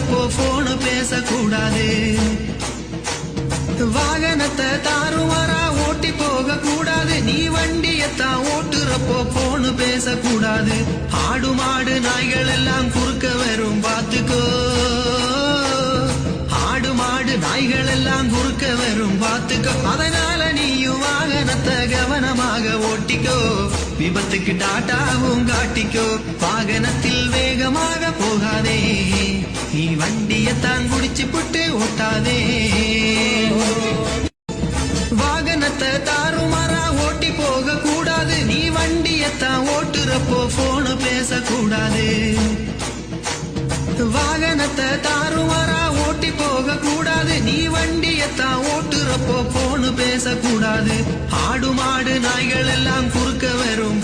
ஓட்டுறப்போ போனு பேசக்கூடாது. வாகனத்தை தாறுமாறா ஓட்டி போக கூடாது. நீ வண்டியத்தான் ஓட்டுறப்போ போனு பேசக்கூடாது. ஆடு மாடு நாய்கள் எல்லாம் குறுக்க வரும் பாத்துக்கோ. ஆடு மாடு நாய்கள் எல்லாம் குறுக்க வரும் பாத்துக்கோ. அதனால நீயும் வாகனத்தை கவனமாக ஓட்டிக்கோ. விபத்துக்கு டாட்டாவும் காட்டிக்கோ. வாகனத்தில் வேகமாக போகாதே. நீ வண்டியத்தான் குடிச்சு புட்டு ஓட்டாதே. வாகனத்தை தாறுமாறா ஓட்டி போக கூடாது. நீ வண்டியத்தான் ஓட்டுறப்போ போனு பேசக்கூடாது. வாகனத்தை தாறுமாறா ஓட்டி போக கூடாது. நீ வண்டியத்தான் ஓட்டுறப்போ போனு பேசக்கூடாது. ஆடு மாடு நாய்கள் எல்லாம் குறுக்க வரும்